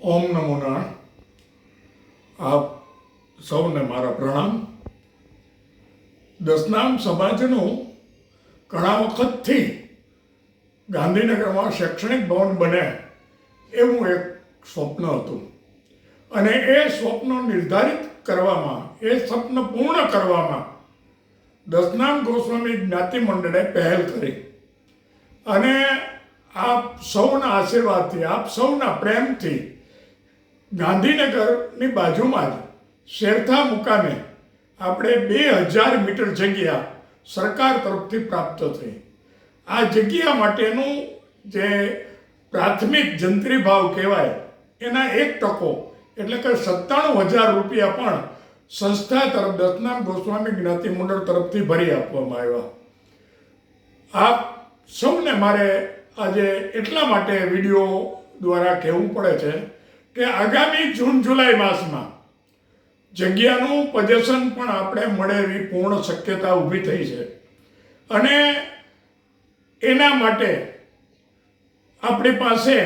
ઓમ નમો નારાયણ. આપ સૌને મારા પ્રણામ. દસનામ સમાજનું ઘણા વખતથી ગાંધીનગરમાં શૈક્ષણિક ભવન બને એવું એક સ્વપ્ન હતું અને એ સ્વપ્ન નિર્ધારિત કરવામાં, એ સ્વપ્ન પૂર્ણ કરવામાં દસનામ ગોસ્વામી જ્ઞાતિ મંડળે પહેલ કરી અને આપ સૌના આશીર્વાદથી, આપ સૌના પ્રેમથી ગાંધીનગરની બાજુમાં જ શેરથા મુકામે આપણે 2000 મીટર જગ્યા સરકાર તરફથી પ્રાપ્ત થઈ. આ જગ્યા માટેનું જે પ્રાથમિક જંત્રી ભાવ કહેવાય એના 1% એટલે કે 97,000 રૂપિયા પણ સંસ્થા તરફ દસનામ ગોસ્વામી જ્ઞાતિ મંડળ તરફથી ભરી આપવામાં આવ્યા. આપ સૌને મારે આજે એટલા માટે વિડીયો દ્વારા કહેવું પડે છે કે આગામી જૂન જુલાઈ માસમાં જગ્યાનું પોઝેશન પણ આપણે મળે એવી પૂર્ણ શક્યતા ઊભી થઈ છે અને એના માટે આપણી પાસે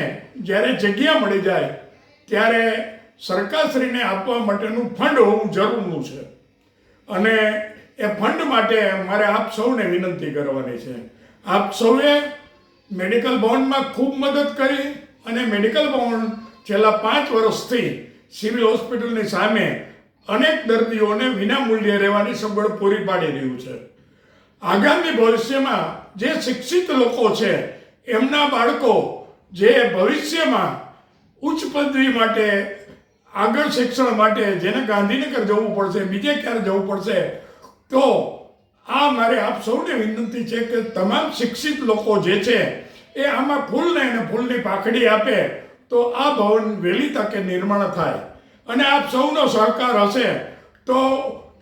જ્યારે જગ્યા મળી જાય ત્યારે સરકારશ્રીને આપવા માટેનું ફંડ હોવું જરૂરનું છે અને એ ફંડ માટે મારે આપ સૌને વિનંતી કરવાની છે. આપ સૌએ મેડિકલ ભવનમાં ખૂબ મદદ કરી અને મેડિકલ ભવન છેલ્લા 5 વર્ષથી સિવિલ હોસ્પિટલની સામે અનેક દર્દીઓને વિનામૂલ્યે રહેવાની સગવડ પૂરી પાડી રહ્યું છે. આગામી ભવિષ્યમાં જે શિક્ષિત લોકો છે એમના બાળકો જે ભવિષ્યમાં ઉચ્ચ પદવી માટે, આગળ શિક્ષણ માટે જેને ગાંધીનગર જવું પડશે, બીજે ક્યારે જવું પડશે, તો આ મારે આપ સૌને વિનંતી છે કે તમામ શિક્ષિત લોકો જે છે એ આમાં ફૂલને અને ફૂલની પાખડી આપે તો આ ભવન વહેલી તકે નિર્માણ થાય અને આપ સૌનો સહકાર હશે તો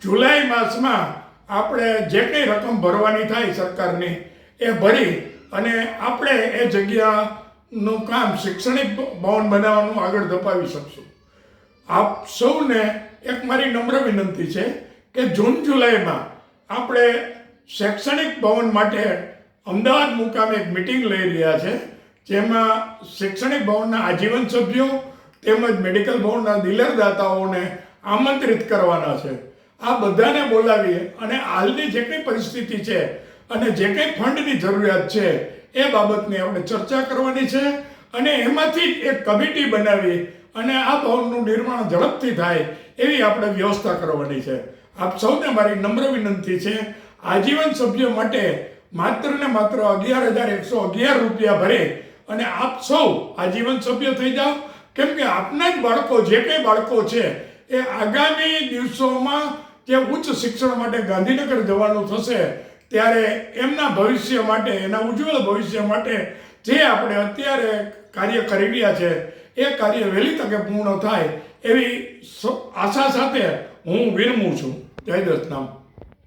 જુલાઈ માસમાં આપણે જે કંઈ રકમ ભરવાની થાય સરકારની એ ભરી અને આપણે એ જગ્યાનું કામ શૈક્ષણિક ભવન બનાવવાનું આગળ ધપાવી શકશું. આપ સૌને એક મારી નમ્ર વિનંતી છે કે જૂન જુલાઈમાં આપણે શૈક્ષણિક ભવન માટે અમદાવાદ મુકામે એક મિટિંગ લઈ રહ્યા છે જેમાં શૈક્ષણિક ભવનના આજીવન સભ્યો તેમજ મેડિકલ ભવનના દિલરદાતાઓને આમંત્રિત કરવાના છે. આ બધાને બોલાવી અને હાલની જે કંઈ પરિસ્થિતિ છે અને જે કંઈ ફંડની જરૂરિયાત છે એ બાબતની આપણે ચર્ચા કરવાની છે અને એમાંથી એક કમિટી બનાવી અને આ ભવનનું નિર્માણ ઝડપથી થાય એવી આપણે વ્યવસ્થા કરવાની છે. આપ સૌને મારી નમ્ર વિનંતી છે, આજીવન સભ્યો માટે માત્ર ને માત્ર 11,111 રૂપિયા ભરે અને આપ સૌ આજીવન સભ્ય થઈ જાઓ. કેમ કે આપના જ બાળકો, જે કંઈ બાળકો છે એ આગામી દિવસોમાં જે ઉચ્ચ શિક્ષણ માટે ગાંધીનગર જવાનું થશે ત્યારે એમના ભવિષ્ય માટે, એના ઉજ્જવળ ભવિષ્ય માટે જે આપણે અત્યારે કાર્ય કરી રહ્યા છે એ કાર્ય વહેલી તકે પૂર્ણ થાય એવી આશા સાથે હું વિરમું છું. જય દસનામ.